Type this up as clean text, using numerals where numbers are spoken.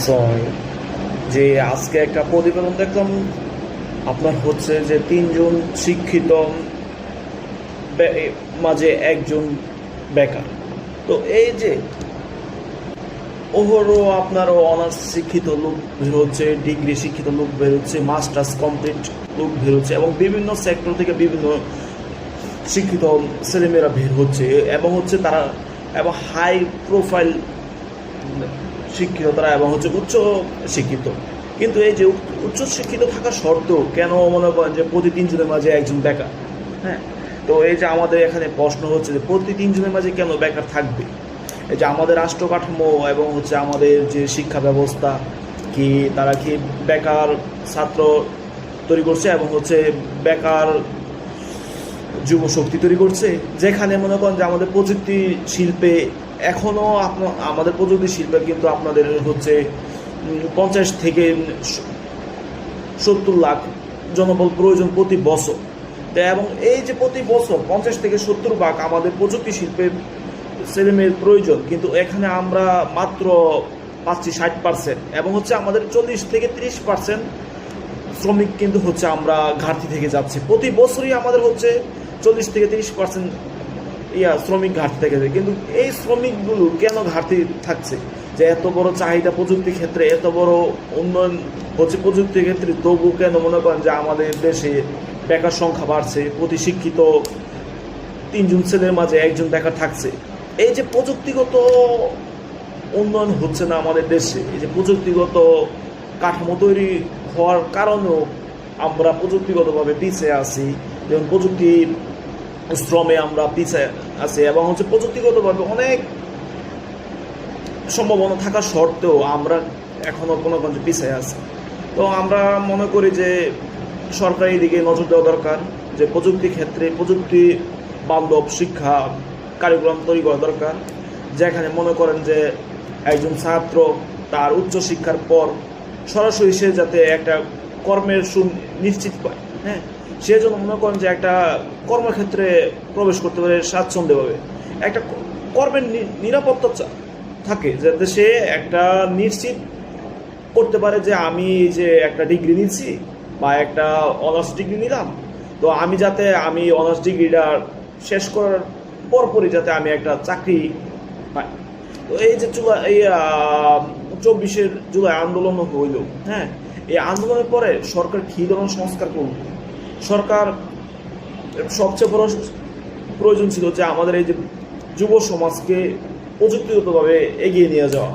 So যে আজকে একটা প্রতিবেদন দেখলাম আপনার হচ্ছে যে তিনজন শিক্ষিত মাঝে একজন বেকার। তো এই যে ওহরও আপনারও অনার্স শিক্ষিত লোক বেরোচ্ছে, ডিগ্রি শিক্ষিত লোক বেরোচ্ছে, মাস্টার্স কমপ্লিট লোক বেরোচ্ছে এবং বিভিন্ন সেক্টর থেকে বিভিন্ন শিক্ষিত ছেলেমেয়েরা বের হচ্ছে এবং হচ্ছে তারা এবং হাই প্রোফাইল শিক্ষিত তারা এবং হচ্ছে উচ্চ শিক্ষিত। কিন্তু এই যে উচ্চ শিক্ষিত থাকার সত্ত্বেও কেন মনে করেন যে প্রতি তিনজনের মাঝে একজন বেকার? হ্যাঁ, তো এই যে আমাদের এখানে প্রশ্ন হচ্ছে যে প্রতি তিনজনের মাঝে কেন বেকার থাকবে? এই যে আমাদের রাষ্ট্র কাঠামো এবং হচ্ছে আমাদের যে শিক্ষা ব্যবস্থা কি তারা কি বেকার ছাত্র তৈরি করছে এবং হচ্ছে বেকার যুব শক্তি তৈরি করছে? যেখানে মনে করেন যে আমাদের প্রযুক্তি শিল্পে এখনও আমাদের প্রযুক্তি শিল্পে কিন্তু আপনাদের হচ্ছে 50 থেকে 70 লাখ জনবল প্রয়োজন প্রতি বছর। এবং এই যে প্রতি বছর 50 থেকে 70 লাখ আমাদের প্রযুক্তি শিল্পের ছেলেমেয়ের প্রয়োজন, কিন্তু এখানে আমরা মাত্র পাচ্ছি 60% এবং হচ্ছে আমাদের 40 থেকে 30% শ্রমিক কিন্তু হচ্ছে আমরা ঘাটতি থেকে যাচ্ছি। প্রতি বছরই আমাদের হচ্ছে 40 থেকে 30% শ্রমিক ঘাটতি থেকে যায়। কিন্তু এই শ্রমিকগুলো কেন ঘাটতি থাকছে? যে এত বড় চাহিদা প্রযুক্তি ক্ষেত্রে, এত বড় উন্নয়ন হচ্ছে প্রযুক্তি ক্ষেত্রে, তবু কেন মনে করেন যে আমাদের দেশে বেকার সংখ্যা বাড়ছে, প্রতি শিক্ষিত তিনজন ছেলের মাঝে একজন বেকার থাকছে? এই যে প্রযুক্তিগত উন্নয়ন হচ্ছে না আমাদের দেশে, এই যে প্রযুক্তিগত কাঠামো তৈরি হওয়ার কারণেও আমরা প্রযুক্তিগতভাবে পিছিয়ে আছি। যেমন প্রযুক্তি শ্রমে আমরা পিছিয়ে আছি এবং হচ্ছে প্রযুক্তিগতভাবে অনেক সম্ভাবনা থাকা সত্ত্বেও আমরা এখনও কোনো কোনো পিছিয়ে আছি। তো আমরা মনে করি যে সরকারি দিকে নজর দেওয়া দরকার, যে প্রযুক্তি ক্ষেত্রে প্রযুক্তি বান্ধব শিক্ষা কারিকুলাম তৈরি করা দরকার, যেখানে মনে করেন যে একজন ছাত্র তার উচ্চশিক্ষার পর সরাসরি সে যাতে একটা কর্মের নিশ্চিত পায়। হ্যাঁ, সেজন্য মনে করেন যে একটা কর্মক্ষেত্রে প্রবেশ করতে পারে স্বাচ্ছন্দ্যভাবে, একটা কর্মের নিরাপত্তা থাকে, যাতে সে একটা নিশ্চিত করতে পারে যে আমি যে একটা ডিগ্রি নিচ্ছি বা একটা অনার্স ডিগ্রি নিলাম, তো আমি অনার্স ডিগ্রিটা শেষ করার পরপরই যাতে আমি একটা চাকরি পাই। তো এই যে এই 24 জুলাই আন্দোলন হইল, হ্যাঁ, এই আন্দোলনের পরে সরকার কী ধরনের সংস্কার করল? সরকার সবচেয়ে বড় প্রয়োজন ছিল যে আমাদের এই যে যুব সমাজকে প্রযুক্তিগতভাবে এগিয়ে নিয়ে যাওয়া।